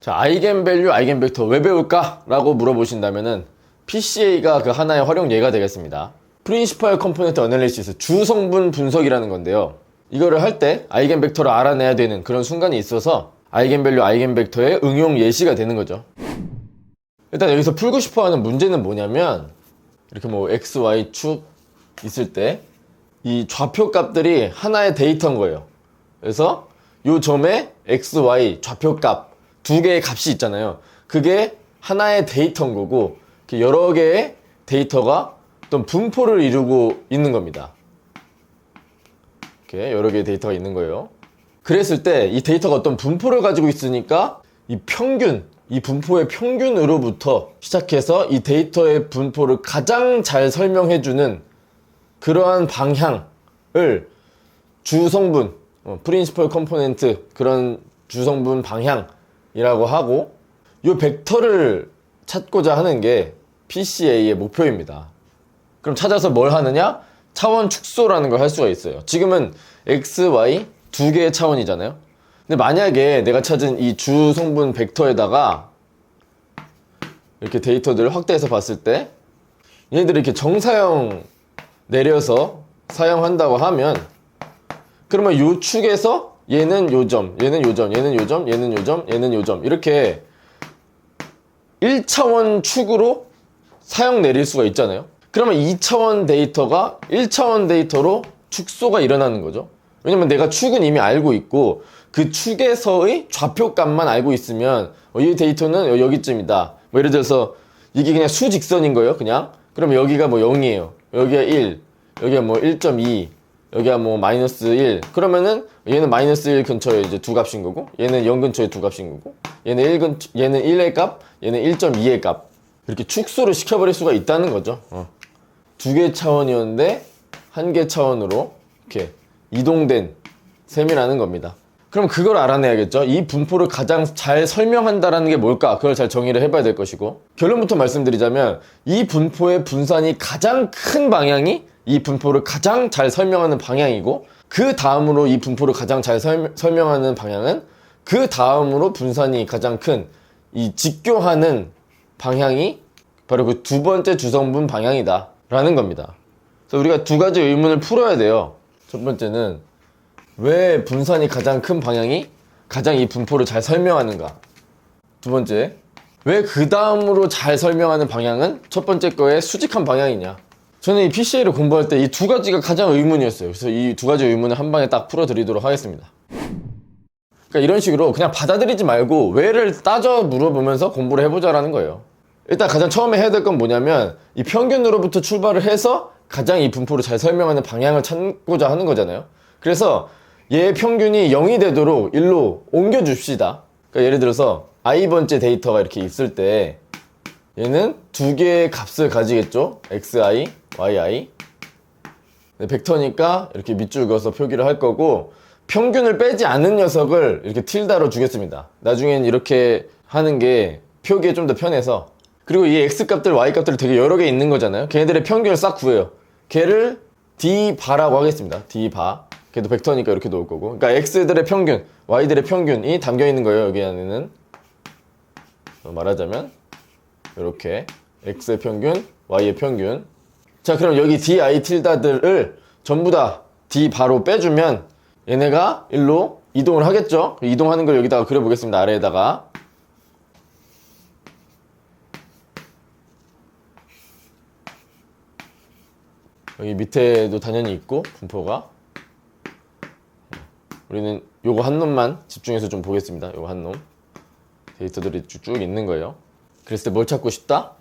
자, 아이겐밸류, 아이겐벡터 왜 배울까? 라고 물어보신다면은 PCA가 그 하나의 활용 예가 되겠습니다. 프린시펄 컴포넌트 어널리시스, 주성분 분석이라는 건데요. 이거를 할 때 아이겐벡터를 알아내야 되는 그런 순간이 있어서 아이겐밸류, 아이겐벡터의 응용 예시가 되는 거죠. 일단 여기서 풀고 싶어 하는 문제는 뭐냐면 이렇게 뭐 X, Y 축 있을 때 이 좌표 값들이 하나의 데이터인 거예요. 그래서 이 점에 X, Y 좌표 값 두 개의 값이 있잖아요. 그게 하나의 데이터인 거고 여러 개의 데이터가 어떤 분포를 이루고 있는 겁니다. 이렇게 여러 개의 데이터가 있는 거예요. 그랬을 때 이 데이터가 어떤 분포를 가지고 있으니까 이 평균, 이 분포의 평균으로부터 시작해서 이 데이터의 분포를 가장 잘 설명해주는 그러한 방향을 주성분, 프린시펄 컴포넌트 그런 주성분 방향이라고 하고 이 벡터를 찾고자 하는 게 PCA의 목표입니다. 그럼 찾아서 뭘 하느냐? 차원 축소라는 걸 할 수가 있어요. 지금은 X, Y 두 개의 차원이잖아요. 근데 만약에 내가 찾은 이 주성분 벡터에다가 이렇게 데이터들을 확대해서 봤을 때 얘네들이 이렇게 정사형 내려서 사용한다고 하면 그러면 요 축에서 얘는 요 점, 얘는 요 점, 얘는 요 점, 얘는 요 점, 얘는 요 점 이렇게 1차원 축으로 사용 내릴 수가 있잖아요. 그러면 2차원 데이터가 1차원 데이터로 축소가 일어나는 거죠. 왜냐면 내가 축은 이미 알고 있고 그 축에서의 좌표값만 알고 있으면 이 데이터는 여기쯤이다. 뭐 예를 들어서 이게 그냥 수직선인 거예요. 그냥. 그러면 여기가 뭐 0이에요. 여기가 1, 여기가 뭐 1.2, 여기가 뭐 마이너스 1. 그러면은 얘는 마이너스 1 근처에 이제 두 값인 거고, 얘는 0 근처에 두 값인 거고, 얘는 1의 값, 얘는 1.2의 값. 이렇게 축소를 시켜버릴 수가 있다는 거죠. 두 개 차원이었는데 한 개 차원으로 이렇게 이동된 셈이라는 겁니다. 그럼 그걸 알아내야겠죠. 이 분포를 가장 잘 설명한다라는 게 뭘까? 그걸 잘 정의를 해봐야 될 것이고, 결론부터 말씀드리자면 이 분포의 분산이 가장 큰 방향이 이 분포를 가장 잘 설명하는 방향이고, 그 다음으로 이 분포를 가장 잘 설명하는 방향은 그 다음으로 분산이 가장 큰 이 직교하는 방향이 바로 그 두 번째 주성분 방향이다 라는 겁니다. 그래서 우리가 두 가지 의문을 풀어야 돼요. 첫 번째는 왜 분산이 가장 큰 방향이 가장 이 분포를 잘 설명하는가? 두 번째, 왜 그 다음으로 잘 설명하는 방향은 첫 번째 거의 수직한 방향이냐? 저는 이 PCA를 공부할 때 이 두 가지가 가장 의문이었어요. 그래서 이 두 가지 의문을 한 방에 딱 풀어드리도록 하겠습니다. 그러니까 이런 식으로 그냥 받아들이지 말고 왜를 따져 물어보면서 공부를 해보자라는 거예요. 일단 가장 처음에 해야 될 건 뭐냐면 이 평균으로부터 출발을 해서 가장 이 분포를 잘 설명하는 방향을 찾고자 하는 거잖아요. 그래서 얘의 평균이 0이 되도록 1로 옮겨줍시다. 그러니까 예를 들어서 i번째 데이터가 이렇게 있을 때 얘는 두 개의 값을 가지겠죠. xi, yi. 벡터니까 이렇게 밑줄 그어서 표기를 할 거고, 평균을 빼지 않은 녀석을 이렇게 틸다로 주겠습니다. 나중엔 이렇게 하는 게 표기에 좀 더 편해서. 그리고 이 x값들, y값들 되게 여러 개 있는 거잖아요. 걔네들의 평균을 싹 구해요. 걔를 d바라고 하겠습니다. d바. 걔도 벡터니까 이렇게 놓을 거고. 그러니까 x들의 평균, y들의 평균이 담겨 있는 거예요. 여기 안에는. 말하자면 이렇게 x의 평균, y의 평균. 자, 그럼 여기 di 틸다들을 전부 다 d바로 빼주면 얘네가 일로 이동을 하겠죠. 이동하는 걸 여기다가 그려보겠습니다. 아래에다가. 여기 밑에도 당연히 있고 분포가. 우리는 요거 한 놈만 집중해서 좀 보겠습니다. 요거 한 놈. 데이터들이 쭉 있는 거예요. 그랬을 때 뭘 찾고 싶다?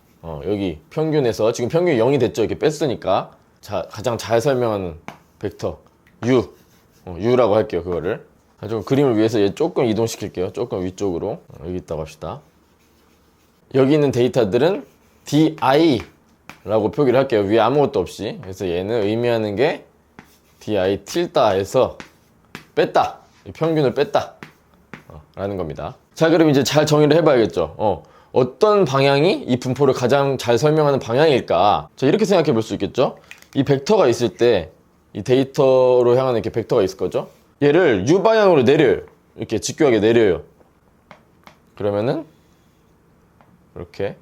여기 평균에서 지금 평균이 0이 됐죠. 이렇게 뺐으니까. 자, 가장 잘 설명하는 벡터 U. U라고 할게요. 그거를. 좀 그림을 위해서 얘 조금 이동시킬게요. 조금 위쪽으로. 여기 있다고 합시다. 여기 있는 데이터들은 DI라고 표기를 할게요. 위에 아무것도 없이. 그래서 얘는 의미하는 게 DI 틸다에서 뺐다. 평균을 뺐다. 라는 겁니다. 자, 그럼 이제 잘 정의를 해봐야겠죠. 어떤 방향이 이 분포를 가장 잘 설명하는 방향일까? 자, 이렇게 생각해 볼 수 있겠죠? 이 벡터가 있을 때, 이 데이터로 향하는 이렇게 벡터가 있을 거죠? 얘를 U 방향으로 내려요. 이렇게 직교하게 내려요. 그러면은 이렇게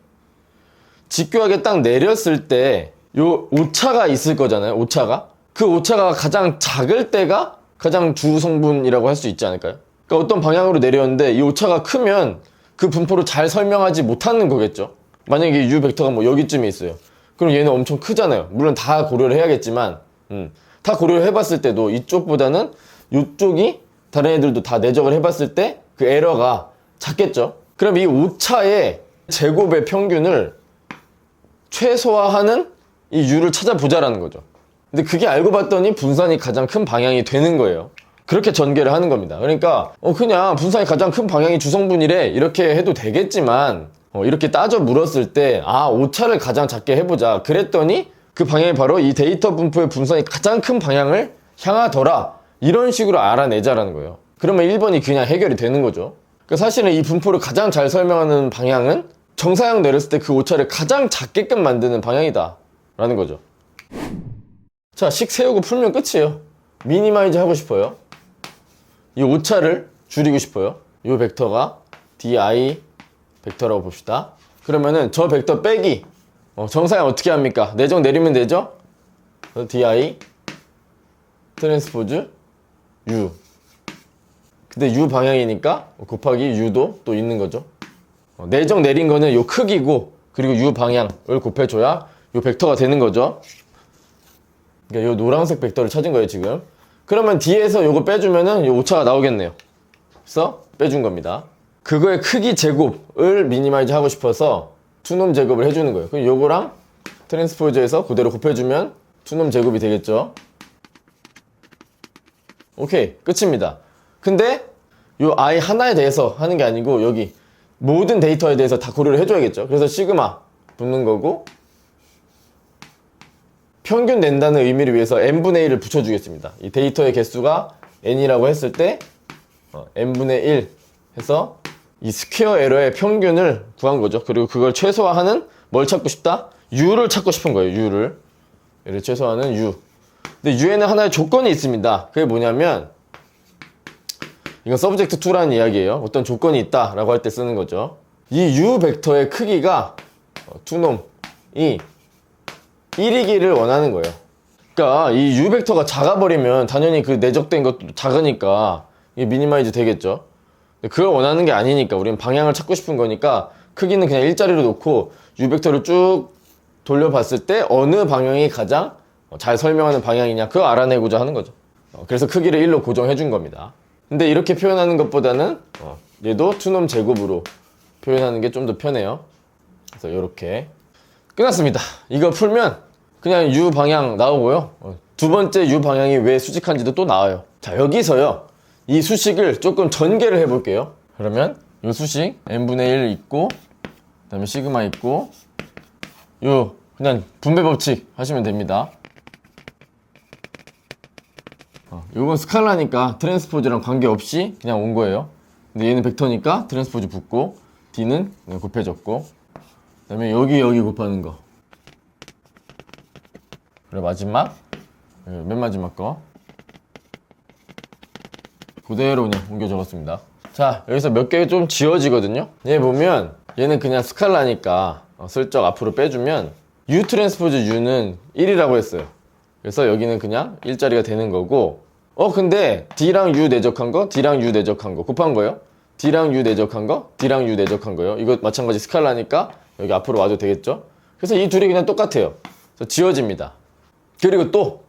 직교하게 딱 내렸을 때 요 오차가 있을 거잖아요. 오차가. 그 오차가 가장 작을 때가 가장 주 성분이라고 할 수 있지 않을까요? 그러니까 어떤 방향으로 내렸는데 이 오차가 크면 그 분포를 잘 설명하지 못하는 거겠죠. 만약에 U 벡터가 뭐 여기쯤에 있어요. 그럼 얘는 엄청 크잖아요. 물론 다 고려를 해야겠지만 다 고려를 해봤을 때도 이쪽보다는 이쪽이 다른 애들도 다 내적을 해봤을 때 그 에러가 작겠죠. 그럼 이 오차의 제곱의 평균을 최소화하는 이 U를 찾아보자라는 거죠. 근데 그게 알고 봤더니 분산이 가장 큰 방향이 되는 거예요. 그렇게 전개를 하는 겁니다. 그러니까 그냥 분산이 가장 큰 방향이 주성분이래 이렇게 해도 되겠지만 이렇게 따져 물었을 때 오차를 가장 작게 해보자 그랬더니 그 방향이 바로 이 데이터 분포의 분산이 가장 큰 방향을 향하더라 이런 식으로 알아내자라는 거예요. 그러면 1번이 그냥 해결이 되는 거죠. 그러니까 사실은 이 분포를 가장 잘 설명하는 방향은 정사각 내렸을 때 그 오차를 가장 작게끔 만드는 방향이다 라는 거죠. 자, 식 세우고 풀면 끝이에요. 미니마이즈 하고 싶어요. 이 오차를 줄이고 싶어요. 이 벡터가 di 벡터라고 봅시다. 그러면은 저 벡터 빼기 정사각 어떻게 합니까? 내적 내리면 되죠? di 트랜스포즈 u. 근데 u 방향이니까 곱하기 u도 또 있는 거죠. 내적 내린 거는 요 크기고 그리고 u 방향을 곱해줘야 요 벡터가 되는 거죠. 그러니까 요 노란색 벡터를 찾은 거예요 지금. 그러면 D에서 요거 빼주면은 요 오차가 나오겠네요. 그래서 빼준 겁니다. 그거의 크기 제곱을 미니마이즈 하고 싶어서 투놈 제곱을 해주는 거예요. 그럼 요거랑 트랜스포즈에서 그대로 곱해주면 투놈 제곱이 되겠죠. 오케이, 끝입니다. 근데 요 i 하나에 대해서 하는 게 아니고 여기 모든 데이터에 대해서 다 고려를 해줘야겠죠. 그래서 시그마 붙는 거고 평균 낸다는 의미를 위해서 n분의 1을 붙여주겠습니다. 이 데이터의 개수가 n이라고 했을 때 n분의 1 해서 이 스퀘어 에러의 평균을 구한 거죠. 그리고 그걸 최소화하는 뭘 찾고 싶다? u를 찾고 싶은 거예요. 얘를 최소화하는 u. 근데 u에는 하나의 조건이 있습니다. 그게 뭐냐면 이건 서브젝트 2라는 이야기예요. 어떤 조건이 있다라고 할 때 쓰는 거죠. 이 u 벡터의 크기가 투놈이 1이기를 원하는 거예요. 그러니까 이 u 벡터가 작아버리면 당연히 그 내적된 것도 작으니까 이게 미니마이즈 되겠죠. 그걸 원하는 게 아니니까 우리는 방향을 찾고 싶은 거니까 크기는 그냥 일자리로 놓고 u 벡터를 쭉 돌려봤을 때 어느 방향이 가장 잘 설명하는 방향이냐 그거 알아내고자 하는 거죠. 그래서 크기를 1로 고정해 준 겁니다. 근데 이렇게 표현하는 것보다는 얘도 투놈 제곱으로 표현하는 게 좀 더 편해요. 그래서 이렇게 끝났습니다. 이거 풀면 그냥 u 방향 나오고요. 두 번째 u 방향이 왜 수직한지도 또 나와요. 자, 여기서요 이 수식을 조금 전개를 해볼게요. 그러면 이 수식 n분의 1 있고 그 다음에 시그마 있고 요 그냥 분배 법칙 하시면 됩니다. 요건 스칼라니까 트랜스포즈랑 관계없이 그냥 온 거예요. 근데 얘는 벡터니까 트랜스포즈 붙고 D는 곱해졌고 그 다음에 여기 곱하는 거. 그리고 마지막 맨 마지막 거 그대로 그냥 옮겨 적었습니다. 자, 여기서 몇 개 좀 지워지거든요. 얘 보면 얘는 그냥 스칼라니까 슬쩍 앞으로 빼주면 U 트랜스포즈 U는 1이라고 했어요. 그래서 여기는 그냥 일자리가 되는 거고 근데 D랑 U 내적한 거, D랑 U 내적한 거 곱한 거예요. D랑 U 내적한 거, D랑 U 내적한 거예요. 이거 마찬가지 스칼라니까 여기 앞으로 와도 되겠죠. 그래서 이 둘이 그냥 똑같아요. 그래서 지워집니다. 그리고 또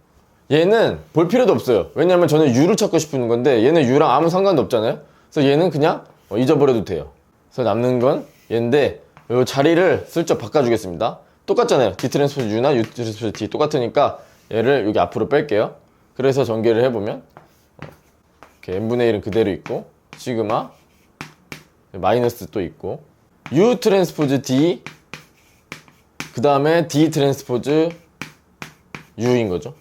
얘는 볼 필요도 없어요. 왜냐면 저는 U를 찾고 싶은 건데 얘는 U랑 아무 상관도 없잖아요. 그래서 얘는 그냥 잊어버려도 돼요. 그래서 남는 건 얘인데 이 자리를 슬쩍 바꿔주겠습니다. 똑같잖아요. D 트랜스포즈 U나 U 트랜스포즈 D 똑같으니까 얘를 여기 앞으로 뺄게요. 그래서 전개를 해보면 이렇게 n분의 1은 그대로 있고 시그마 마이너스 또 있고 U 트랜스포즈 D 그 다음에 D 트랜스포즈 U인 거죠.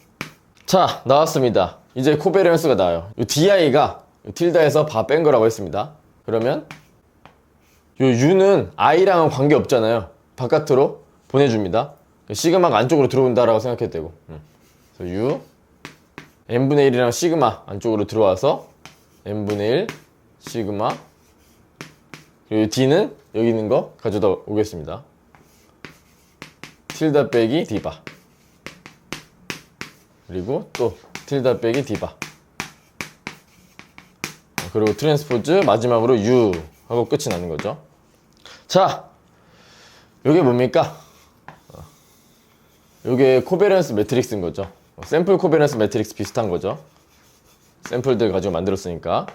자, 나왔습니다. 이제 코베리언스가 나와요. 이 DI가 틸다에서 바 뺀 거라고 했습니다. 그러면 이 U는 I랑은 관계 없잖아요. 바깥으로 보내줍니다. 시그마가 안쪽으로 들어온다라고 생각해도 되고 그래서 U n분의 1이랑 시그마 안쪽으로 들어와서 n분의 1 시그마 그리고 D는 여기 있는 거 가져다 오겠습니다. tilde 빼기 D바. 그리고 또 tilde 빼기 D바. 그리고 트랜스포즈 마지막으로 U 하고 끝이 나는 거죠. 자, 이게 뭡니까? 이게 코베런스 매트릭스인 거죠. 샘플 코베런스 매트릭스 비슷한 거죠. 샘플들 가지고 만들었으니까.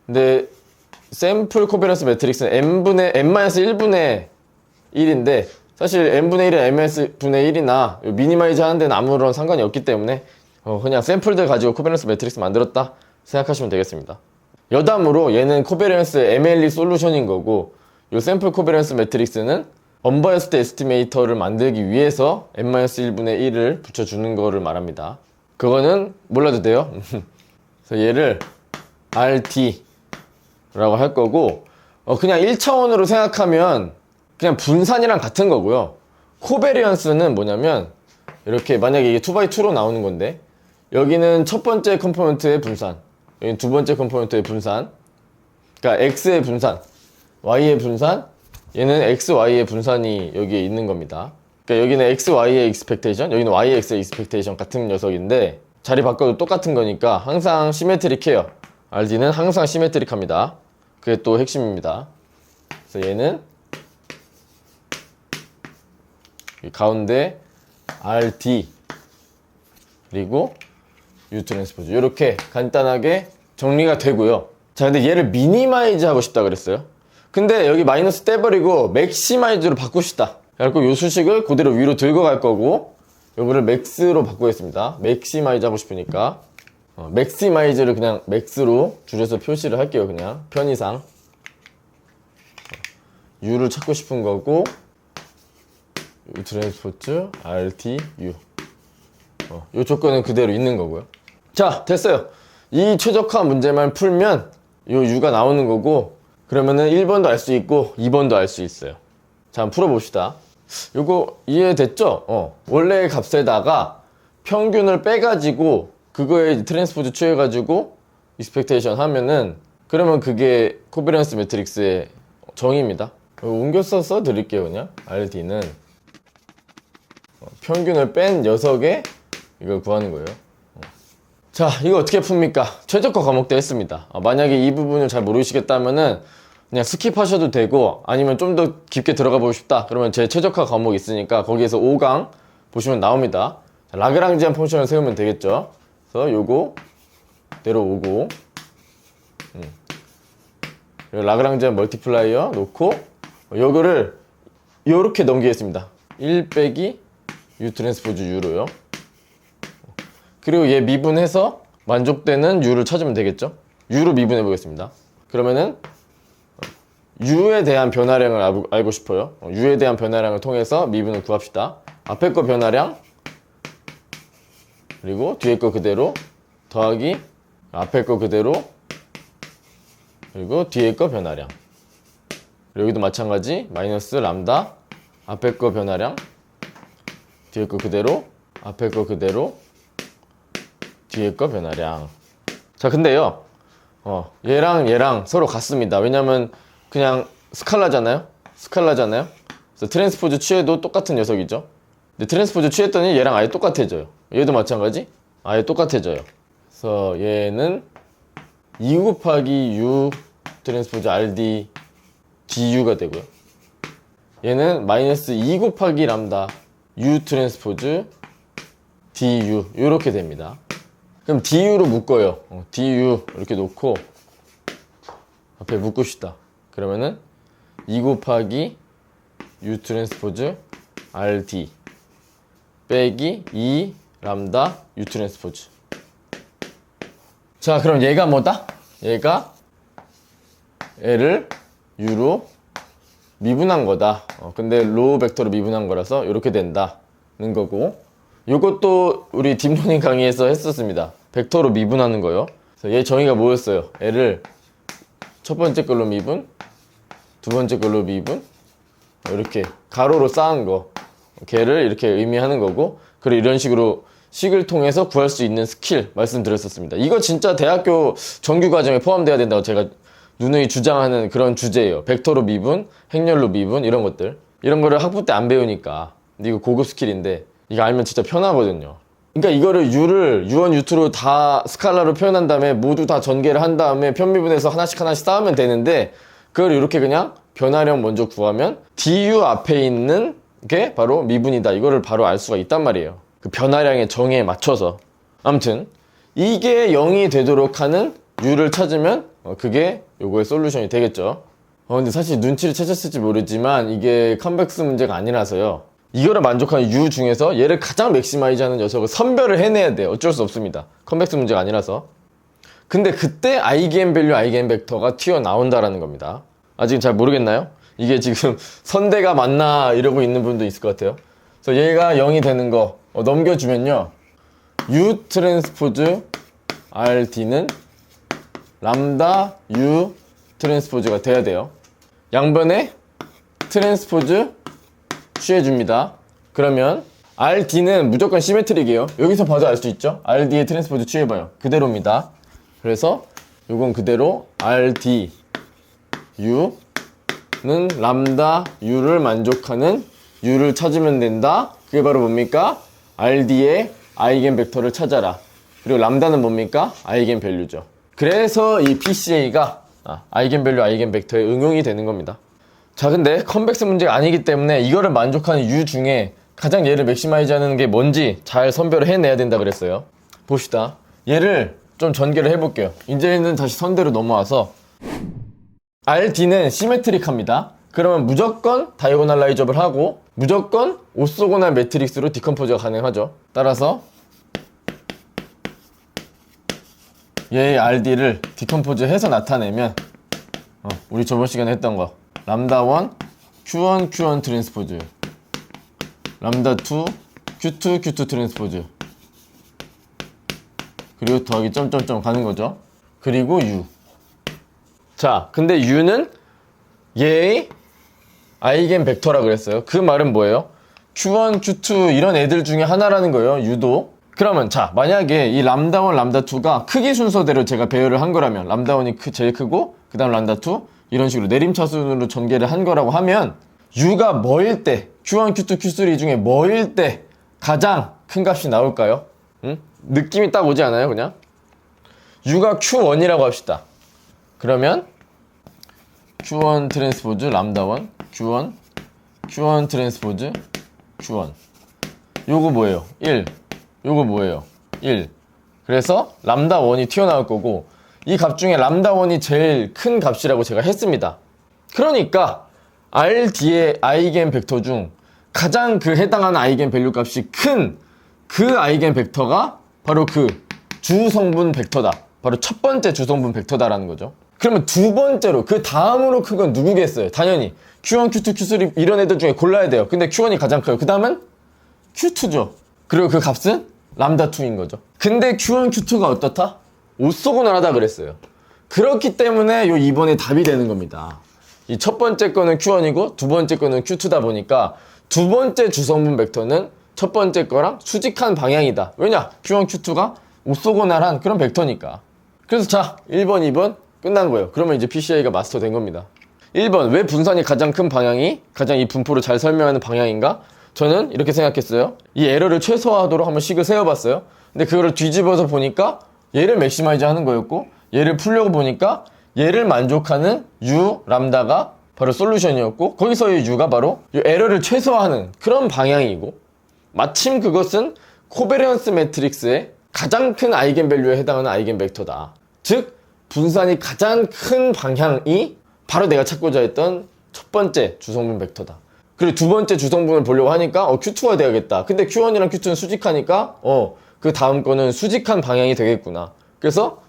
근데 샘플 코베런스 매트릭스는 n-1분의 1인데 사실 n분의 1은 n-분의 1이나 미니마이즈 하는 데는 아무런 상관이 없기 때문에 그냥 샘플들 가지고 코베런스 매트릭스 만들었다 생각하시면 되겠습니다. 여담으로 얘는 코베런스 MLE 솔루션인 거고 이 샘플 코베런스 매트릭스는 언바이어스드 에스티메이터를 만들기 위해서 n-1분의 1을 붙여주는 거를 말합니다. 그거는 몰라도 돼요. 그래서 얘를 RT 라고 할 거고 그냥 1차원으로 생각하면 그냥 분산이랑 같은 거고요. 코베리언스는 뭐냐면 이렇게 만약에 이게 2x2로 나오는 건데 여기는 첫 번째 컴포넌트의 분산, 여기는 두 번째 컴포넌트의 분산, 그러니까 X의 분산, Y의 분산, 얘는 X, Y의 분산이 여기에 있는 겁니다. 그러니까 여기는 X, Y의 expectation, 여기는 Y, X의 expectation 같은 녀석인데 자리 바꿔도 똑같은 거니까 항상 시메트릭해요. RD는 항상 시메트릭합니다. 그게 또 핵심입니다. 그래서 얘는 가운데 RD 그리고 U 트랜스포즈 이렇게 간단하게 정리가 되고요. 자, 근데 얘를 미니마이즈 하고 싶다 그랬어요. 근데 여기 마이너스 떼버리고 맥시마이즈로 바꾸고 싶다. 그래서 이 수식을 그대로 위로 들고 갈 거고 요거를 맥스로 바꾸겠습니다. 맥시마이즈 하고 싶으니까 맥시마이즈를 그냥 맥스로 줄여서 표시를 할게요. 그냥 편의상 U를 찾고 싶은 거고 U 트랜스포즈 RT U 이 조건은 그대로 있는 거고요. 자, 됐어요. 이 최적화 문제만 풀면 이 U가 나오는 거고 그러면은 1번도 알 수 있고 2번도 알 수 있어요. 자, 한번 풀어봅시다. 요거 이해됐죠? 원래의 값에다가 평균을 빼가지고 그거에 트랜스포즈 취해가지고 익스펙테이션 하면은 그러면 그게 코베런스 매트릭스의 정의입니다. 옮겨서 써드릴게요. 그냥 RD는 평균을 뺀 녀석의 이걸 구하는 거예요. 자, 이거 어떻게 풉니까? 최적화 과목도 했습니다. 만약에 이 부분을 잘 모르시겠다면은 그냥 스킵하셔도 되고 아니면 좀 더 깊게 들어가 보고 싶다 그러면 제 최적화 과목이 있으니까 거기에서 5강 보시면 나옵니다. 자, 라그랑지안 펑션을 세우면 되겠죠. 그래서 요거 내려오고 라그랑지안 멀티플라이어 놓고 요거를 요렇게 넘기겠습니다. 1 빼기 U 트랜스포즈 U로요. 그리고 얘 미분해서 만족되는 U를 찾으면 되겠죠. U로 미분해 보겠습니다. 그러면은 U에 대한 변화량을 알고 싶어요. U에 대한 변화량을 통해서 미분을 구합시다. 앞에 거 변화량 그리고 뒤에 거 그대로 더하기 앞에 거 그대로 그리고 뒤에 거 변화량 여기도 마찬가지 마이너스 람다 앞에 거 변화량 뒤에 거 그대로 앞에 거 그대로 뒤에 거 변화량. 자, 근데요 얘랑 서로 같습니다. 왜냐면 그냥 스칼라잖아요. 그래서 트랜스포즈 취해도 똑같은 녀석이죠. 근데 트랜스포즈 취했더니 얘랑 아예 똑같아져요. 얘도 마찬가지 아예 똑같아져요. 그래서 얘는 2 곱하기 U 트랜스포즈 RD DU가 되고요. 얘는 마이너스 2 곱하기 람다 U 트랜스포즈 DU 이렇게 됩니다. 그럼 DU로 묶어요. DU 이렇게 놓고 앞에 묶읍시다. 그러면은 2 곱하기 U 트랜스포즈 RD 빼기 2 람다 U 트랜스포즈. 자, 그럼 얘가 뭐다? 얘가 얘를 U로 미분한 거다. 근데 로우 벡터로 미분한 거라서 이렇게 된다는 거고 요것도 우리 딥러닝 강의에서 했었습니다. 벡터로 미분하는 거요. 그래서 얘 정의가 뭐였어요? 얘를 첫 번째 걸로 미분, 두 번째 걸로 미분 이렇게 가로로 쌓은 거 걔를 이렇게 의미하는 거고 그리고 이런 식으로 식을 통해서 구할 수 있는 스킬 말씀드렸었습니다. 이거 진짜 대학교 정규과정에 포함돼야 된다고 제가 누누이 주장하는 그런 주제예요. 벡터로 미분, 행렬로 미분 이런 것들. 이런 거를 학부 때 안 배우니까. 근데 이거 고급 스킬인데 이거 알면 진짜 편하거든요. 그러니까 이거를 U를 U1, U2로 다 스칼라로 표현한 다음에 모두 다 전개를 한 다음에 편미분해서 하나씩 쌓으면 되는데 그걸 이렇게 그냥 변화량 먼저 구하면 DU 앞에 있는 게 바로 미분이다. 이거를 바로 알 수가 있단 말이에요. 그 변화량의 정의에 맞춰서. 아무튼 이게 0이 되도록 하는 U를 찾으면 그게 요거의 솔루션이 되겠죠. 근데 사실 눈치를 채셨을지 모르지만 이게 컨벡스 문제가 아니라서요. 이거를 만족하는 U 중에서 얘를 가장 맥시마이즈 하는 녀석을 선별을 해내야 돼요. 어쩔 수 없습니다. 컨벡스 문제가 아니라서. 근데 그때 아이겐밸류, 아이겐벡터가 튀어나온다라는 겁니다. 아직 잘 모르겠나요? 이게 지금 선대가 맞나 이러고 있는 분도 있을 것 같아요. 그래서 얘가 0이 되는 거 넘겨주면요. U 트랜스포즈 RD는 람다 U 트랜스포즈가 돼야 돼요. 양변에 트랜스포즈 취해줍니다. 그러면 RD는 무조건 시메트릭이에요. 여기서 봐도 알 수 있죠? RD의 트랜스포즈 취해봐요. 그대로입니다. 그래서 요건 그대로 RD U는 람다 U를 만족하는 U를 찾으면 된다. 그게 바로 뭡니까? RD의 아이겐벡터를 찾아라. 그리고 람다는 뭡니까? 아이겐밸류죠. 그래서 이 PCA가 아이겐밸류, 아이겐벡터의 응용이 되는 겁니다. 자, 근데 컨벡스 문제가 아니기 때문에 이거를 만족하는 U 중에 가장 얘를 맥시마이즈 하는 게 뭔지 잘 선별을 해내야 된다 그랬어요. 봅시다. 얘를 좀 전개를 해볼게요. 이제는 다시 선대로 넘어와서 RD는 시메트릭합니다. 그러면 무조건 다이고널라이저블 하고 무조건 오소고날 매트릭스로 디컴포즈가 가능하죠. 따라서 얘의 RD를 디컴포즈 해서 나타내면 우리 저번 시간에 했던 거 람다1 Q1 Q1 트랜스포즈 람다2 Q2 Q2 트랜스포즈 그리고 더하기 점점점 가는 거죠. 그리고 U. 자, 근데 U는 얘의 아이겐 벡터라 그랬어요. 그 말은 뭐예요? Q1, Q2 이런 애들 중에 하나라는 거예요. U도. 그러면 자, 만약에 이 람다1, 람다2가 크기 순서대로 제가 배열을 한 거라면 람다1이 제일 크고 그 다음 람다2 이런 식으로 내림차순으로 전개를 한 거라고 하면 U가 뭐일 때 Q1, Q2, Q3 중에 뭐일 때 가장 큰 값이 나올까요? 응? 느낌이 딱 오지 않아요? 그냥 U가 Q1이라고 합시다. 그러면 Q1 트랜스포즈 람다1 Q1 트랜스포즈 Q1 요거 뭐예요? 1 요거 뭐예요? 1 그래서 람다1이 튀어나올 거고 이 값 중에 람다1이 제일 큰 값이라고 제가 했습니다. 그러니까 RD의 아이겐 벡터 중 가장 그 해당하는 아이겐 밸류 값이 큰 그 아이겐 벡터가 바로 그 주성분 벡터다. 바로 첫 번째 주성분 벡터다라는 거죠. 그러면 두 번째로 그 다음으로 큰 건 누구겠어요? 당연히 Q1, Q2, Q3 이런 애들 중에 골라야 돼요. 근데 Q1이 가장 커요. 그 다음은 Q2죠. 그리고 그 값은 람다2인 거죠. 근데 Q1, Q2가 어떻다? 오소고널하다 그랬어요. 그렇기 때문에 요 2번에 답이 되는 겁니다. 이 첫 번째 거는 Q1이고 두 번째 거는 Q2다 보니까 두 번째 주성분 벡터는 첫 번째 거랑 수직한 방향이다. 왜냐? Q1, Q2가 오소고널한 그런 벡터니까. 그래서 자, 1번, 2번 끝난 거예요. 그러면 이제 PCA가 마스터 된 겁니다. 1번, 왜 분산이 가장 큰 방향이 가장 이 분포를 잘 설명하는 방향인가? 저는 이렇게 생각했어요. 이 에러를 최소화하도록 한번 식을 세워봤어요. 근데 그거를 뒤집어서 보니까 얘를 맥시마이즈 하는 거였고 얘를 풀려고 보니까 얘를 만족하는 U, 람다가 바로 솔루션이었고 거기서의 U가 바로 이 에러를 최소화하는 그런 방향이고 마침 그것은 코베리언스 매트릭스의 가장 큰 아이겐밸류에 해당하는 아이겐벡터다. 즉 분산이 가장 큰 방향이 바로 내가 찾고자 했던 첫 번째 주성분 벡터다. 그리고 두 번째 주성분을 보려고 하니까 Q2가 돼야겠다. 근데 Q1이랑 Q2는 수직하니까 그 다음 거는 수직한 방향이 되겠구나. 그래서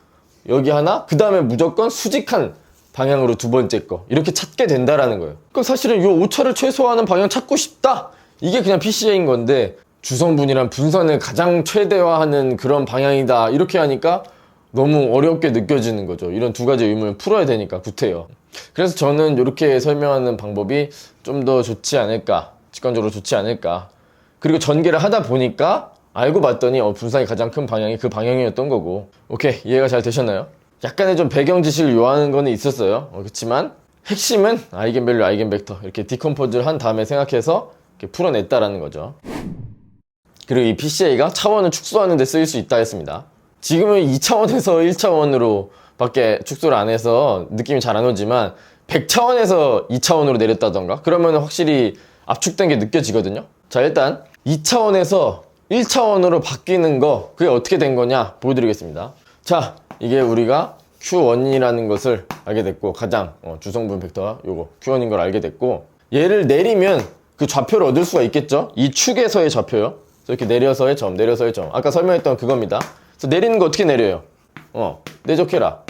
여기 하나, 그 다음에 무조건 수직한 방향으로 두 번째 거 이렇게 찾게 된다라는 거예요. 그럼 사실은 이 오차를 최소화하는 방향 찾고 싶다. 이게 그냥 PCA인 건데 주성분이란 분산을 가장 최대화하는 그런 방향이다. 이렇게 하니까 너무 어렵게 느껴지는 거죠. 이런 두 가지 의문을 풀어야 되니까 구태여. 그래서 저는 이렇게 설명하는 방법이 좀 더 좋지 않을까, 직관적으로 좋지 않을까. 그리고 전개를 하다 보니까 알고 봤더니 분산이 가장 큰 방향이 그 방향이었던 거고. 오케이, 이해가 잘 되셨나요? 약간의 좀 배경 지식을 요하는 거는 있었어요. 그렇지만 핵심은 아이겐밸류, 아이겐벡터 이렇게 디컴포즈를 한 다음에 생각해서 이렇게 풀어냈다라는 거죠. 그리고 이 PCA가 차원을 축소하는 데 쓰일 수 있다 했습니다. 지금은 2차원에서 1차원으로 밖에 축소를 안 해서 느낌이 잘 안 오지만 100차원에서 2차원으로 내렸다던가 그러면 확실히 압축된 게 느껴지거든요. 자, 일단 2차원에서 1차원으로 바뀌는 거, 그게 어떻게 된 거냐 보여드리겠습니다. 자, 이게 우리가 Q1이라는 것을 알게 됐고, 가장 주성분 벡터가 요거 Q1인 걸 알게 됐고, 얘를 내리면 그 좌표를 얻을 수가 있겠죠. 이 축에서의 좌표요. 이렇게 내려서의 점, 내려서의 점, 아까 설명했던 그겁니다. 그래서 내리는 거 어떻게 내려요? 내적해라.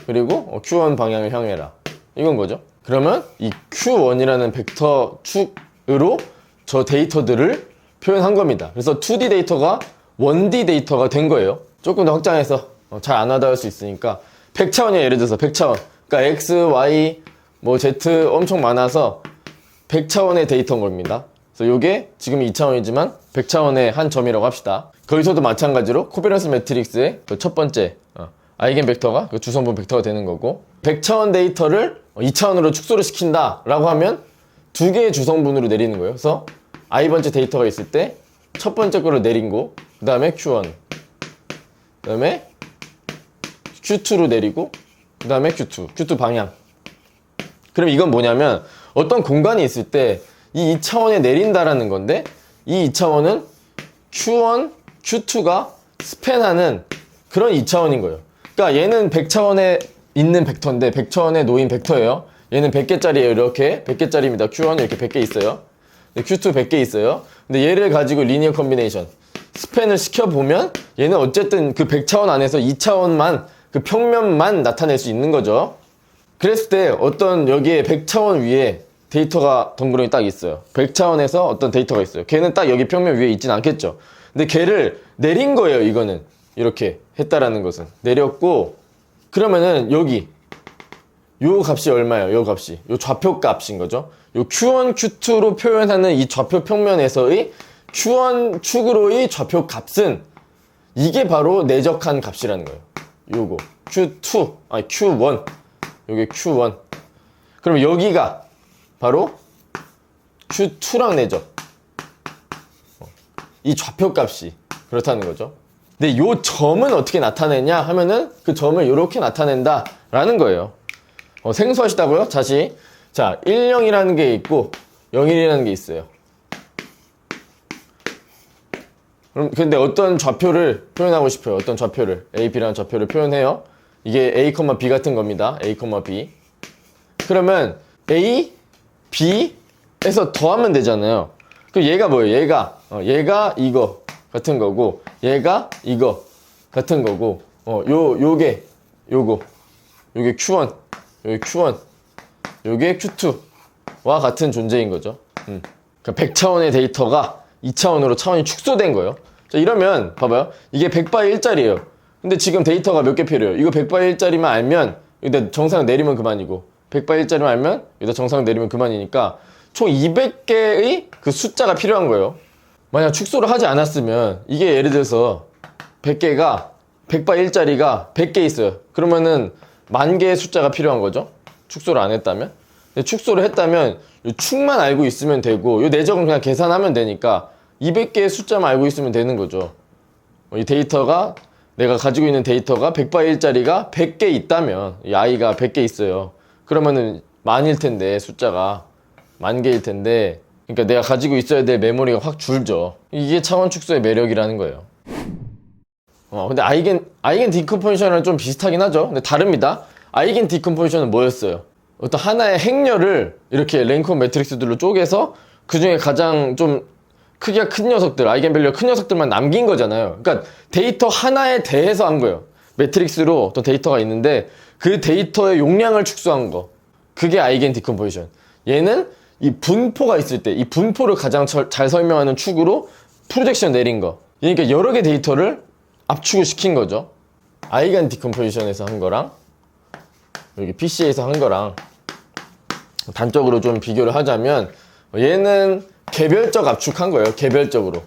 그리고 Q1 방향을 향해라. 이건 거죠. 그러면 이 Q1이라는 벡터 축으로 저 데이터들을 표현한 겁니다. 그래서 2D 데이터가 1D 데이터가 된 거예요. 조금 더 확장해서 잘 안 와닿을 수 있으니까 100차원이에요. 예를 들어서 100차원. 그러니까 X, Y, 뭐 Z 엄청 많아서 100차원의 데이터인 겁니다. 그래서 이게 지금 2차원이지만 100차원의 한 점이라고 합시다. 거기서도 마찬가지로 코베런스 매트릭스의 그 첫 번째 아이겐벡터가 그 주성분 벡터가 되는 거고, 100차원 데이터를 2차원으로 축소를 시킨다 라고 하면 두 개의 주성분으로 내리는 거예요. 그래서 i번째 데이터가 있을 때 첫 번째 거를 내린 거, 그 다음에 Q1, 그 다음에 Q2로 내리고, 그 다음에 Q2 방향. 그럼 이건 뭐냐면 어떤 공간이 있을 때 이 2차원에 내린다라는 건데, 이 2차원은 Q1, Q2가 스팬하는 그런 2차원인 거예요. 그러니까 얘는 100차원에 있는 벡터인데 100차원에 놓인 벡터예요. 얘는 100개짜리예요. 이렇게 100개짜리입니다. Q1 이렇게 100개 있어요. Q2 100개 있어요. 근데 얘를 가지고 리니어 컨비네이션 스팬을 시켜보면 얘는 어쨌든 그 100차원 안에서 2차원만 그 평면만 나타낼 수 있는 거죠. 그랬을 때 어떤 여기에 100차원 위에 데이터가 덩그러니 딱 있어요. 100차원에서 어떤 데이터가 있어요. 걔는 딱 여기 평면 위에 있진 않겠죠. 근데 걔를 내린 거예요. 이거는 이렇게 했다라는 것은 내렸고, 그러면은 여기 요 값이 얼마예요? 요 값이 요 좌표 값인 거죠. 요 Q1, Q2로 표현하는 이 좌표 평면에서의 Q1 축으로의 좌표 값은 이게 바로 내적한 값이라는 거예요. 요거 Q2, 아니 Q1, 요게 Q1. 그럼 여기가 바로 Q2랑 내적, 이 좌표 값이 그렇다는 거죠. 근데 요 점은 어떻게 나타내냐 하면은 그 점을 이렇게 나타낸다 라는 거예요. 생소하시다고요? 다시. 자, 10이라는 게 있고 01이라는 게 있어요. 그럼 근데 어떤 좌표를 표현하고 싶어요? 어떤 좌표를, A, B라는 좌표를 표현해요. 이게 A, B 같은 겁니다. A, B. 그러면 A, B에서 더하면 되잖아요. 그럼 얘가 뭐예요? 얘가 이거 같은 거고, 얘가 이거 같은 거고, 요게 Q1, 요게 Q1, 요게 Q2와 같은 존재인 거죠. 그러니까 100차원의 데이터가 2차원으로 차원이 축소된 거예요. 자, 이러면 봐봐요. 이게 100바이 1짜리예요. 근데 지금 데이터가 몇 개 필요해요? 이거 100바이 1짜리만 알면 여기다 정상 내리면 그만이고, 100바이 1짜리만 알면 여기다 정상 내리면 그만이니까 총 200개의 그 숫자가 필요한 거예요. 만약 축소를 하지 않았으면 이게 예를 들어서 100개가 100바이 1짜리가 100개 있어요. 그러면은 10,000개의 숫자가 필요한 거죠. 축소를 안 했다면. 근데 축소를 했다면 이 축만 알고 있으면 되고, 이 내적은 그냥 계산하면 되니까 200개의 숫자만 알고 있으면 되는 거죠. 이 데이터가, 내가 가지고 있는 데이터가 100바이 1짜리가 100개 있다면, 이 i가 100개 있어요. 그러면은 만일 텐데, 숫자가 10,000개일 텐데, 그러니까 내가 가지고 있어야 될 메모리가 확 줄죠. 이게 차원 축소의 매력이라는 거예요. 근데 아이겐 디컴포지션이랑 좀 비슷하긴 하죠. 근데 다릅니다. 아이겐 디컴포지션은 뭐였어요? 어떤 하나의 행렬을 이렇게 랭컴 매트릭스들로 쪼개서 그 중에 가장 좀 크기가 큰 녀석들, 아이겐밸류가 큰 녀석들만 남긴 거잖아요. 그러니까 데이터 하나에 대해서 한 거예요. 매트릭스로 어떤 데이터가 있는데 그 데이터의 용량을 축소한 거. 그게 아이겐 디컴포지션. 얘는 이 분포가 있을 때 이 분포를 가장 잘 설명하는 축으로 프로젝션 내린 거. 그러니까 여러 개 데이터를 압축을 시킨 거죠. 아이겐 디컴포지션에서 한 거랑 여기 PC에서 한 거랑 단적으로 좀 비교를 하자면, 얘는 개별적 압축한 거예요. 개별적으로.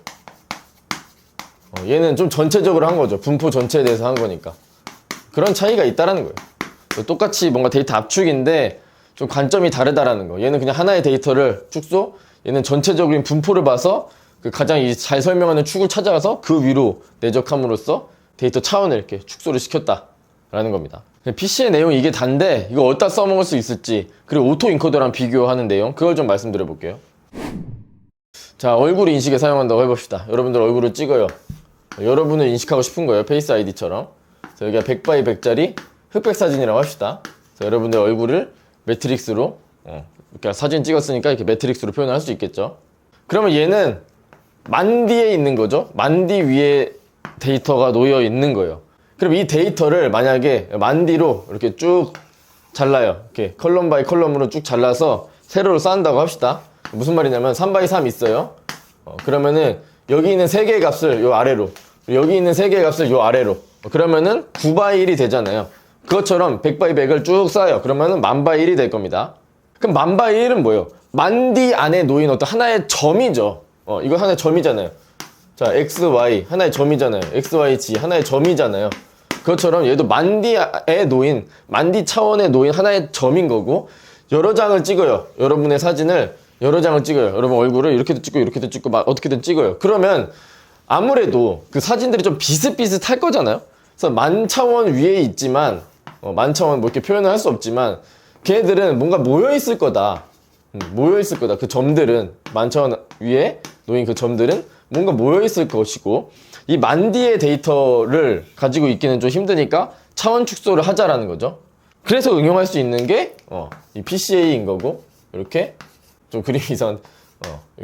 얘는 좀 전체적으로 한 거죠. 분포 전체에 대해서 한 거니까. 그런 차이가 있다라는 거예요. 똑같이 뭔가 데이터 압축인데 좀 관점이 다르다라는 거. 얘는 그냥 하나의 데이터를 축소, 얘는 전체적인 분포를 봐서 그 가장 잘 설명하는 축을 찾아가서 그 위로 내적함으로써 데이터 차원을 이렇게 축소를 시켰다라는 겁니다. PC의 내용이 이게 단데 이거 어디다 써먹을 수 있을지, 그리고 오토 인코더랑 비교하는 내용, 그걸 좀 말씀드려 볼게요. 자, 얼굴 인식에 사용한다고 해봅시다. 여러분들 얼굴을 찍어요. 여러분을 인식하고 싶은 거예요. 페이스 아이디처럼. 자, 여기가 100x 100짜리 흑백 사진이라고 합시다. 자, 여러분들 얼굴을 매트릭스로 이렇게 사진 찍었으니까 이렇게 매트릭스로 표현을 할 수 있겠죠. 그러면 얘는 만디에 있는 거죠. 만디 위에 데이터가 놓여 있는 거예요. 그럼 이 데이터를 만약에 만디로 이렇게 쭉 잘라요. 이렇게 컬럼 바이 컬럼으로 쭉 잘라서 세로로 쌓는다고 합시다. 무슨 말이냐면 3x3 있어요. 그러면은 여기 있는 3개의 값을 요 아래로, 여기 있는 3개의 값을 요 아래로, 그러면은 9x1이 되잖아요. 그것처럼 100x100을 쭉 쌓아요. 그러면은 1000x1이 될 겁니다. 그럼 1000x1은 뭐예요? 만디 안에 놓인 어떤 하나의 점이죠. 이거 하나의 점이잖아요. 자, x, y 하나의 점이잖아요. x, y, g 하나의 점이잖아요. 그것처럼 얘도 만디에 놓인, 만디 차원에 놓인 하나의 점인 거고, 여러 장을 찍어요. 여러분의 사진을 여러 장을 찍어요. 여러분 얼굴을 이렇게도 찍고 이렇게도 찍고 막 어떻게든 찍어요. 그러면 아무래도 그 사진들이 좀 비슷비슷할 거잖아요. 그래서 만차원 위에 있지만 만차원 뭐 이렇게 표현을 할 수 없지만 걔네들은 뭔가 모여있을 거다. 모여있을 거다. 그 점들은 만차원 위에 놓인 그 점들은 뭔가 모여있을 것이고, 이 만디의 데이터를 가지고 있기는 좀 힘드니까 차원 축소를 하자라는 거죠. 그래서 응용할 수 있는 게 이 PCA인 거고, 이렇게 좀 그림이 이상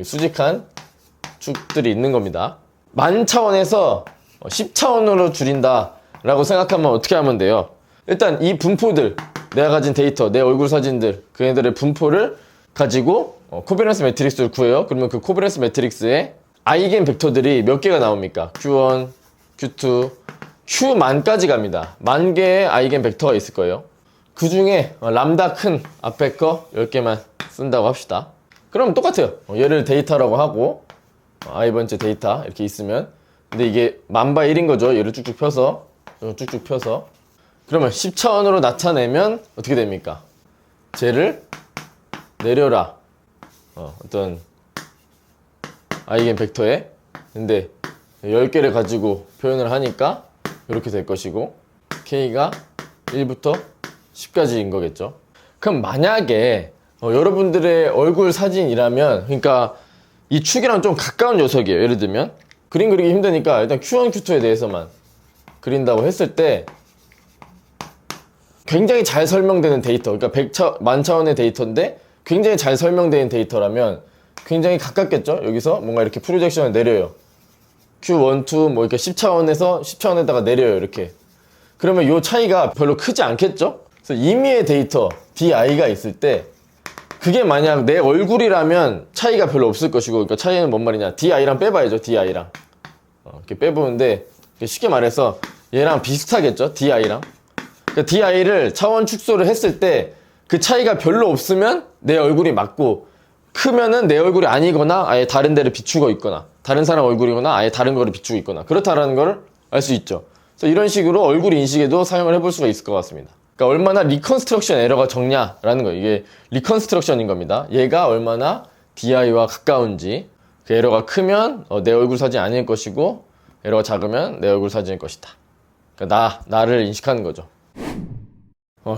수직한 축들이 있는 겁니다. 만 차원에서 10차원으로 줄인다 라고 생각하면 어떻게 하면 돼요? 일단 이 분포들, 내가 가진 데이터, 내 얼굴 사진들, 그 애들의 분포를 가지고 코베런스 매트릭스를 구해요. 그러면 그 코베런스 매트릭스에 아이겐 벡터들이 몇 개가 나옵니까? Q1, Q2, Q만까지 갑니다. 10,000개의 아이겐 벡터가 있을 거예요. 그 중에 람다 큰 앞에 거 10개만 쓴다고 합시다. 그럼 똑같아요. 얘를 데이터라고 하고, i번째 데이터 이렇게 있으면, 근데 이게 1000x1인 거죠. 얘를 쭉쭉 펴서 그러면 10차원으로 나타내면 어떻게 됩니까? 쟤를 내려라 어떤 아이겐 벡터에, 근데 10개를 가지고 표현을 하니까 이렇게 될 것이고, K가 1부터 10까지인 거겠죠. 그럼 만약에 여러분들의 얼굴 사진이라면, 그러니까 이 축이랑 좀 가까운 녀석이에요. 예를 들면 그림 그리기 힘드니까 일단 Q1, Q2에 대해서만 그린다고 했을 때 굉장히 잘 설명되는 데이터, 그러니까 만차원의 데이터인데 굉장히 잘 설명되는 데이터라면 굉장히 가깝겠죠. 여기서 뭔가 이렇게 프로젝션을 내려요. Q1, 2 뭐 이렇게 10차원에서 10차원에다가 내려요. 이렇게. 그러면 이 차이가 별로 크지 않겠죠. 그래서 임의의 데이터 DI가 있을 때, 그게 만약 내 얼굴이라면 차이가 별로 없을 것이고, 그러니까 차이는 뭔 말이냐, DI랑 빼봐야죠. DI랑 이렇게 빼보는데, 쉽게 말해서 얘랑 비슷하겠죠. DI랑. 그러니까 DI를 차원 축소를 했을 때 그 차이가 별로 없으면 내 얼굴이 맞고, 크면은 내 얼굴이 아니거나 아예 다른 데를 비추고 있거나, 다른 사람 얼굴이거나 아예 다른 거를 비추고 있거나, 그렇다라는 걸 알 수 있죠. 그래서 이런 식으로 얼굴 인식에도 사용을 해볼 수가 있을 것 같습니다. 그러니까 얼마나 리컨스트럭션 에러가 적냐라는 거예요. 이게 리컨스트럭션인 겁니다. 얘가 얼마나 DI와 가까운지. 그 에러가 크면 내 얼굴 사진이 아닐 것이고, 에러가 작으면 내 얼굴 사진일 것이다. 그러니까 나를 인식하는 거죠.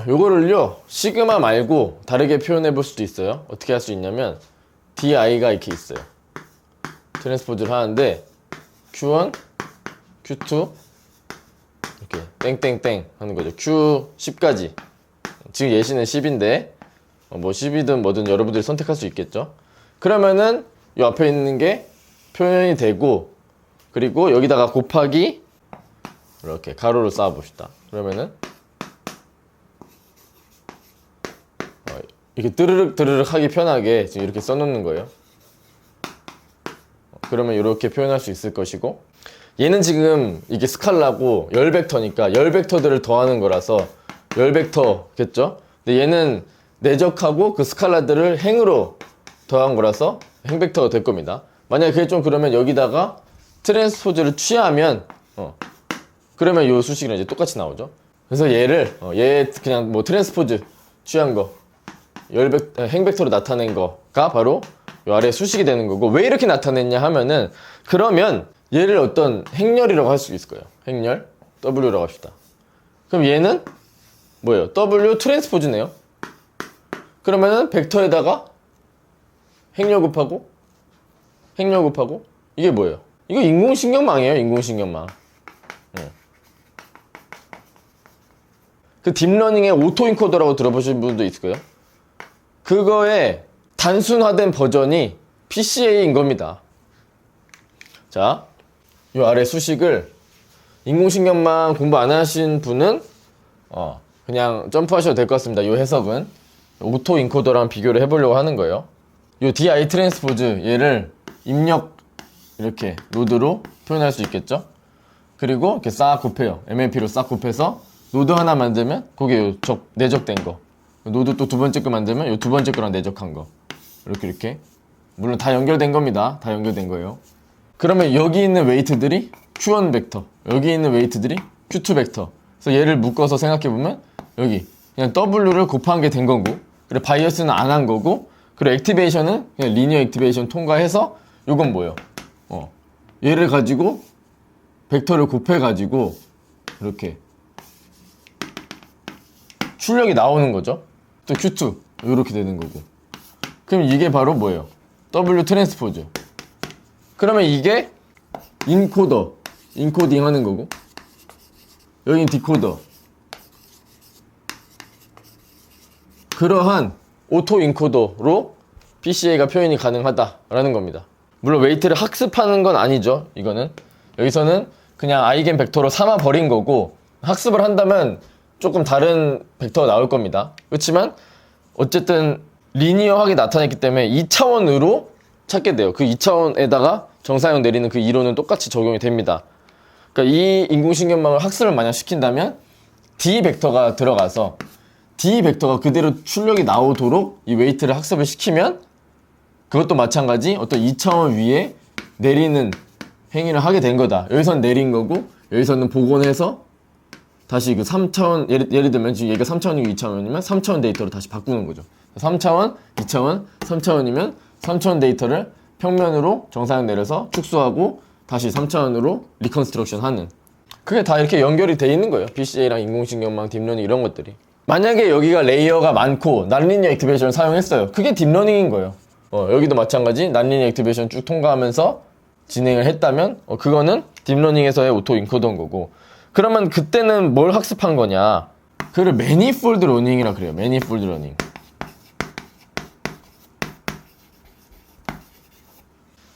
요거를요 시그마 말고 다르게 표현해 볼 수도 있어요. 어떻게 할 수 있냐면 DI가 이렇게 있어요. 트랜스포즈를 하는데 Q1, Q2 이렇게 땡땡땡 하는 거죠. Q10까지. 지금 예시는 10인데 뭐 10이든 뭐든 여러분들이 선택할 수 있겠죠. 그러면은 이 앞에 있는 게 표현이 되고, 그리고 여기다가 곱하기 이렇게 가로로 쌓아 봅시다. 그러면은 이렇게 드르륵 하기 편하게 지금 이렇게 써놓는 거예요. 그러면 이렇게 표현할 수 있을 것이고, 얘는 지금 이게 스칼라고 열 벡터니까 열 벡터들을 더하는 거라서 열 벡터겠죠. 근데 얘는 내적하고 그 스칼라들을 행으로 더한 거라서 행 벡터가 될 겁니다. 만약에 그게 좀 그러면 여기다가 트랜스포즈를 취하면 그러면 요 수식이랑 이제 똑같이 나오죠. 그래서 얘를 얘 그냥 뭐 트랜스포즈 취한 거 행벡터로 나타낸 거가 바로 요 아래 수식이 되는 거고, 왜 이렇게 나타냈냐 하면은, 그러면 얘를 어떤 행렬이라고 할 수 있을 거예요. 행렬 W라고 합시다. 그럼 얘는 뭐예요? W 트랜스포즈네요. 그러면은 벡터에다가 행렬 곱하고 이게 뭐예요? 이거 인공신경망이에요. 인공신경망. 그 딥러닝의 오토인코더라고 들어보신 분도 있을 거예요. 그거의 단순화된 버전이 PCA인 겁니다. 자, 이 아래 수식을 인공신경망 공부 안 하신 분은 그냥 점프하셔도 될 것 같습니다. 이 해석은 오토인코더랑 비교를 해보려고 하는 거예요. 이 DI 트랜스포즈 얘를 입력 이렇게 노드로 표현할 수 있겠죠. 그리고 이렇게 싹 곱해요. MLP로 싹 곱해서 노드 하나 만들면 그게 내적된 거, 노드 또 두 번째 거 만들면 요 두 번째 거랑 내적한 거, 이렇게 물론 다 연결된 겁니다. 다 연결된 거예요. 그러면 여기 있는 웨이트들이 Q1 벡터, 여기 있는 웨이트들이 Q2 벡터. 그래서 얘를 묶어서 생각해보면 여기 그냥 W를 곱한 게 된 거고, 그리고 바이어스는 안 한 거고, 그리고 액티베이션은 그냥 리니어 액티베이션 통과해서 요건 뭐예요? 얘를 가지고 벡터를 곱해가지고 이렇게 출력이 나오는 거죠. 또 Q2 이렇게 되는 거고. 그럼 이게 바로 뭐예요? W 트랜스포즈. 그러면 이게 인코딩 하는 거고, 여긴 디코더. 그러한 오토 인코더로 PCA가 표현이 가능하다라는 겁니다. 물론 웨이트를 학습하는 건 아니죠. 이거는 여기서는 그냥 아이겐 벡터로 삼아 버린 거고, 학습을 한다면 조금 다른 벡터가 나올 겁니다. 그렇지만 어쨌든 리니어하게 나타냈기 때문에 2차원으로 찾게 돼요. 그 2차원에다가 정사형 내리는 그 이론은 똑같이 적용이 됩니다. 그러니까 이 인공신경망을 학습을 만약 시킨다면 D 벡터가 들어가서 D 벡터가 그대로 출력이 나오도록 이 웨이트를 학습을 시키면, 그것도 마찬가지 어떤 2차원 위에 내리는 행위를 하게 된 거다. 여기서는 내린 거고, 여기서는 복원해서 다시 그 3차원, 예를 들면 지금 얘가 3차원이고 2차원이면 3차원 데이터로 다시 바꾸는 거죠. 3차원, 2차원, 3차원이면 3차원 데이터를 평면으로 정사형 내려서 축소하고 다시 3차원으로 리컨스트럭션 하는, 그게 다 이렇게 연결이 돼 있는 거예요. PCA랑 인공신경망, 딥러닝 이런 것들이. 만약에 여기가 레이어가 많고 난리니어 액티베이션을 사용했어요. 그게 딥러닝인 거예요. 여기도 마찬가지 난리니어 액티베이션 쭉 통과하면서 진행을 했다면 그거는 딥러닝에서의 오토 인코더인 거고. 그러면 그때는 뭘 학습한 거냐? 그걸 매니폴드 러닝이라 그래요. 매니폴드 러닝.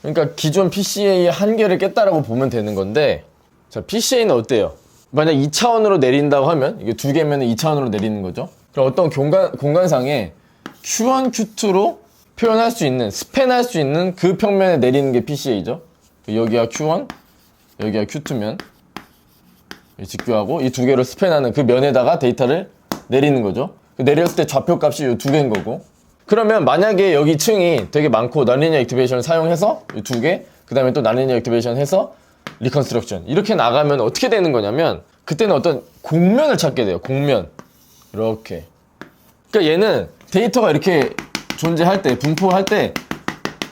그러니까 기존 PCA의 한계를 깼다라고 보면 되는 건데, 자, PCA는 어때요? 만약 2차원으로 내린다고 하면, 이게 두 개면 2차원으로 내리는 거죠. 그럼 어떤 공간상에 Q1, Q2로 표현할 수 있는, 스팬할 수 있는 그 평면에 내리는 게 PCA죠. 여기가 Q1, 여기가 Q2면 직교하고 이 두 개를 스팬하는 그 면에다가 데이터를 내리는 거죠. 내렸을 때 좌표값이 이 두 개인 거고. 그러면 만약에 여기 층이 되게 많고 난리니어 액티베이션을 사용해서 이 두 개, 그 다음에 또 난리니어 액티베이션 해서 리컨스트럭션 이렇게 나가면 어떻게 되는 거냐면, 그때는 어떤 곡면을 찾게 돼요. 곡면. 이렇게. 그러니까 얘는 데이터가 이렇게 존재할 때, 분포할 때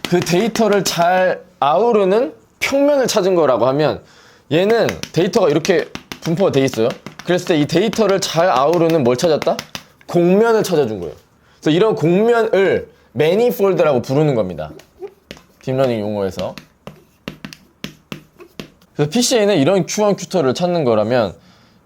그 데이터를 잘 아우르는 평면을 찾은 거라고 하면, 얘는 데이터가 이렇게 분포가 돼 있어요. 그랬을 때 이 데이터를 잘 아우르는 뭘 찾았다? 곡면을 찾아준 거예요. 그래서 이런 곡면을 매니폴드라고 부르는 겁니다. 딥러닝 용어에서. 그래서 PCA는 이런 Q1, Q2를 찾는 거라면,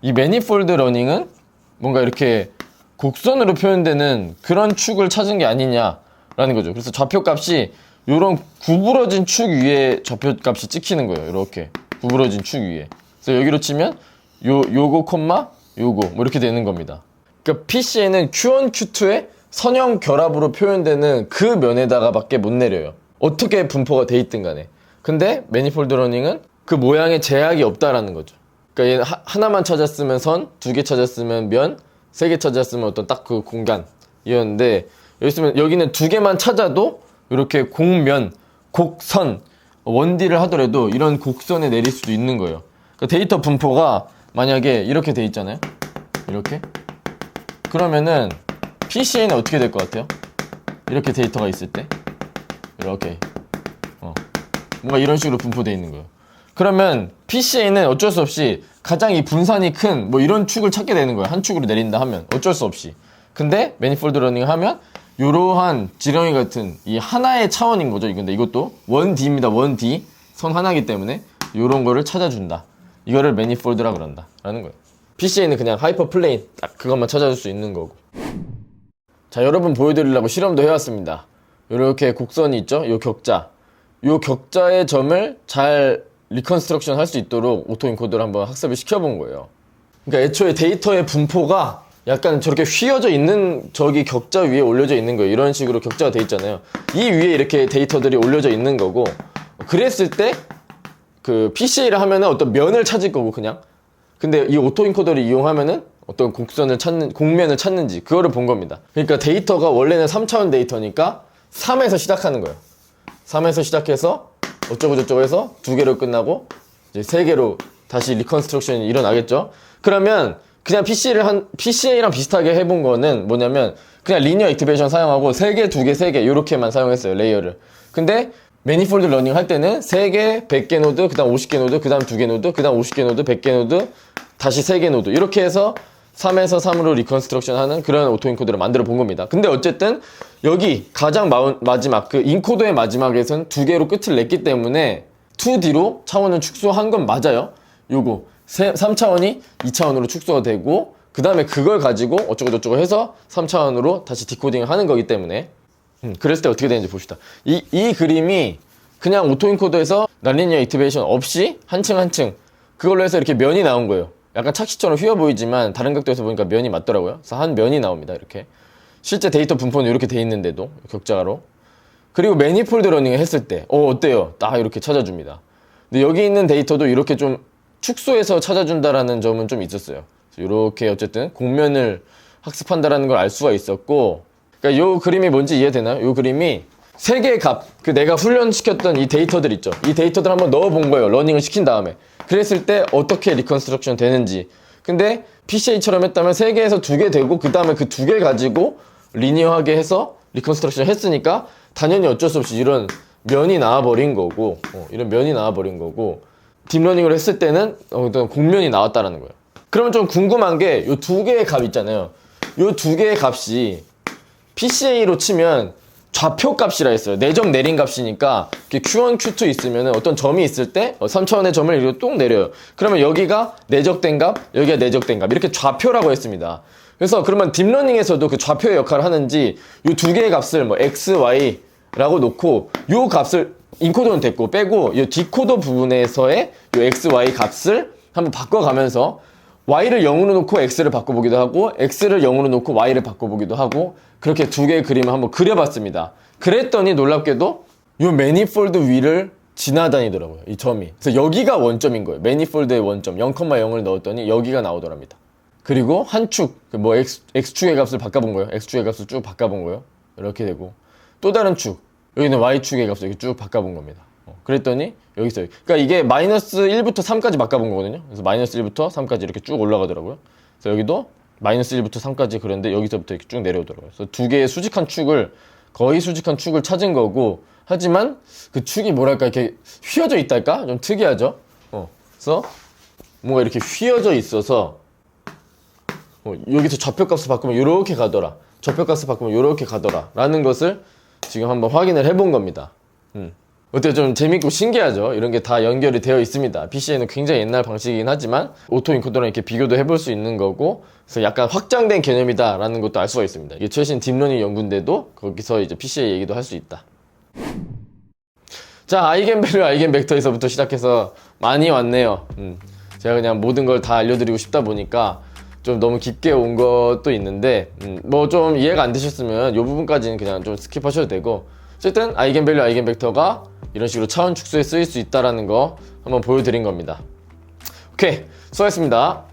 이 매니폴드 러닝은 뭔가 이렇게 곡선으로 표현되는 그런 축을 찾은 게 아니냐라는 거죠. 그래서 좌표값이 이런 구부러진 축 위에 좌표값이 찍히는 거예요. 이렇게 구부러진 축 위에. 그래서 여기로 치면 요거 콤마 요거 뭐 이렇게 되는 겁니다. 그러니까 PCA는 Q1, Q2의 선형 결합으로 표현되는 그 면에다가 밖에 못 내려요. 어떻게 분포가 돼 있든 간에. 근데 매니폴드 러닝은 그 모양에 제약이 없다라는 거죠. 그러니까 얘는 하나만 찾았으면 선, 두 개 찾았으면 면, 세 개 찾았으면 어떤 딱 그 공간이었는데, 여기는 두 개만 찾아도 이렇게 곡면, 곡선, 1D를 하더라도 이런 곡선에 내릴 수도 있는 거예요. 그러니까 데이터 분포가 만약에 이렇게 돼 있잖아요. 이렇게. 그러면은 PCA는 어떻게 될 것 같아요? 이렇게 데이터가 있을 때 이렇게 뭔가 이런 식으로 분포되어 있는 거예요. 그러면 PCA는 어쩔 수 없이 가장 이 분산이 큰 뭐 이런 축을 찾게 되는 거예요. 한 축으로 내린다 하면 어쩔 수 없이. 근데 매니폴드 러닝을 하면 이러한 지렁이 같은 이 하나의 차원인 거죠. 근데 이것도 1D입니다. 1D 선 하나이기 때문에 이런 거를 찾아준다. 이거를 매니폴드라 그런다 라는 거예요. PCA는 그냥 하이퍼 플레인 딱 그것만 찾아줄 수 있는 거고. 자, 여러분 보여드리려고 실험도 해왔습니다. 이렇게 곡선이 있죠. 이 격자. 이 격자의 점을 잘 리컨스트럭션 할 수 있도록 오토인코더를 한번 학습을 시켜본 거예요. 그러니까 애초에 데이터의 분포가 약간 저렇게 휘어져 있는 저기 격자 위에 올려져 있는 거예요. 이런 식으로 격자가 돼 있잖아요. 이 위에 이렇게 데이터들이 올려져 있는 거고, 그랬을 때 그 PCA를 하면은 어떤 면을 찾을 거고 그냥. 근데 이 오토인코더를 이용하면은 어떤 곡선을 찾는, 곡면을 찾는지 그거를 본 겁니다. 그러니까 데이터가 원래는 3차원 데이터니까 3에서 시작하는 거예요. 3에서 시작해서 어쩌고 저쩌고 해서 2개로 끝나고 이제 3개로 다시 리컨스트럭션이 일어나겠죠. 그러면 그냥 PCA랑 비슷하게 해본 거는 뭐냐면 그냥 리니어 액티베이션 사용하고 3개, 2개, 3개 이렇게만 사용했어요. 레이어를. 근데 매니폴드 러닝 할 때는 3개, 100개 노드, 그 다음 50개 노드, 그 다음 2개 노드, 그 다음 50개 노드, 100개 노드, 다시 3개 노드 이렇게 해서 3에서 3으로 리컨스트럭션 하는 그런 오토인코더를 만들어 본 겁니다. 근데 어쨌든 여기 가장 마지막 그 인코더의 마지막에선 2개로 끝을 냈기 때문에 2D로 차원을 축소한 건 맞아요. 요거 3차원이 2차원으로 축소가 되고 그 다음에 그걸 가지고 어쩌고 저쩌고 해서 3차원으로 다시 디코딩을 하는 거기 때문에 그랬을 때 어떻게 되는지 봅시다. 이 그림이 그냥 오토인코더에서 넌리니어 액티베이션 없이 한층 한층 그걸로 해서 이렇게 면이 나온 거예요. 약간 착시처럼 휘어 보이지만 다른 각도에서 보니까 면이 맞더라고요. 그래서 한 면이 나옵니다. 이렇게 실제 데이터 분포는 이렇게 돼 있는데도 격자로. 그리고 매니폴드 러닝을 했을 때 어때요? 딱 이렇게 찾아줍니다. 근데 여기 있는 데이터도 이렇게 좀 축소해서 찾아준다라는 점은 좀 있었어요. 이렇게 어쨌든 곡면을 학습한다라는 걸 알 수가 있었고, 그러니까 요 그림이 뭔지 이해되나요? 요 그림이 3개의 값, 그 내가 훈련시켰던 이 데이터들 있죠. 이 데이터들 한번 넣어본 거예요. 러닝을 시킨 다음에. 그랬을 때 어떻게 리컨스트럭션 되는지. 근데 PCA처럼 했다면 3개에서 2개 되고 그 다음에 그 2개 가지고 리니어하게 해서 리컨스트럭션 했으니까 당연히 어쩔 수 없이 이런 면이 나와버린 거고, 이런 면이 나와버린 거고, 딥러닝을 했을 때는 어떤 곡면이 나왔다라는 거예요. 그러면 좀 궁금한 게 이 2개의 값 있잖아요. 이 2개의 값이 PCA로 치면 좌표 값이라 했어요. 4점 내린 값이니까 Q1, Q2 있으면 어떤 점이 있을 때 3차원의 점을 이렇게 뚝 내려요. 그러면 여기가 내적된 값, 여기가 내적된 값 이렇게 좌표라고 했습니다. 그래서 그러면 딥러닝에서도 그 좌표의 역할을 하는지 이 2개의 값을 뭐 X, Y라고 놓고 이 값을 인코더는 됐고 빼고 이 디코더 부분에서의 이 X, Y 값을 한번 바꿔가면서 Y를 0으로 놓고 X를 바꿔보기도 하고 X를 0으로 놓고 Y를 바꿔보기도 하고 그렇게 2개의 그림을 한번 그려봤습니다. 그랬더니 놀랍게도 이 매니폴드 위를 지나다니더라고요. 이 점이. 그래서 여기가 원점인 거예요. 매니폴드의 원점 0,0을 넣었더니 여기가 나오더랍니다. 그리고 한 축, 뭐 X축의 값을 바꿔본 거예요. X축의 값을 쭉 바꿔본 거예요. 이렇게 되고 또 다른 축, 여기는 Y축의 값을 이렇게 쭉 바꿔본 겁니다. 그랬더니 여기 있어요. 그러니까 이게 마이너스 1부터 3까지 바꿔본 거거든요. 그래서 마이너스 1부터 3까지 이렇게 쭉 올라가더라고요. 그래서 여기도 마이너스 1부터 3까지 그랬는데 여기서부터 이렇게 쭉 내려오더라고요. 그래서 2개의 수직한 축을 거의 수직한 축을 찾은 거고, 하지만 그 축이 뭐랄까 이렇게 휘어져 있달까? 좀 특이하죠. 그래서 뭔가 이렇게 휘어져 있어서 여기서 좌표값을 바꾸면 이렇게 가더라. 좌표값을 바꾸면 이렇게 가더라. 라는 것을 지금 한번 확인을 해본 겁니다. 어때요? 좀 재밌고 신기하죠? 이런 게 다 연결이 되어 있습니다. PCA는 굉장히 옛날 방식이긴 하지만 오토인코더랑 이렇게 비교도 해볼 수 있는 거고, 그래서 약간 확장된 개념이다 라는 것도 알 수가 있습니다. 이게 최신 딥러닝 연구인데도 거기서 이제 PCA 얘기도 할 수 있다. 자, 아이겐밸류, 아이겐벡터에서부터 시작해서 많이 왔네요. 제가 그냥 모든 걸 다 알려드리고 싶다 보니까 좀 너무 깊게 온 것도 있는데, 뭐 좀 이해가 안 되셨으면 이 부분까지는 그냥 좀 스킵하셔도 되고, 어쨌든 아이겐밸류, 아이겐벡터가 이런 식으로 차원 축소에 쓰일 수 있다라는 거 한번 보여드린 겁니다. 오케이, 수고하셨습니다.